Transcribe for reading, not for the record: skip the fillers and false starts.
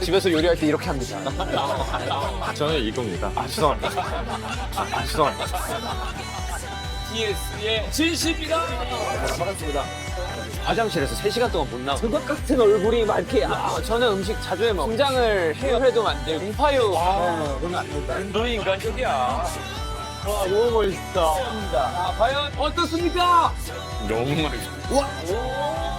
집에서 요리할 때 이렇게 합니다. 저는 이겁니다. 죄송합니다. 죄송합니다. TS의 진심이다. 반갑습니다. 화장실에서 3시간 동안 못 나와. 그것 같은 얼굴이 막 이렇게 저는 음식 자주 해먹어. 김장을 해도 만들고 공파육. 그러면 안 된다. 너희 인간적이야. 와 너무 멋있다. 과연 어떻습니까? 너무 맛있어. 와.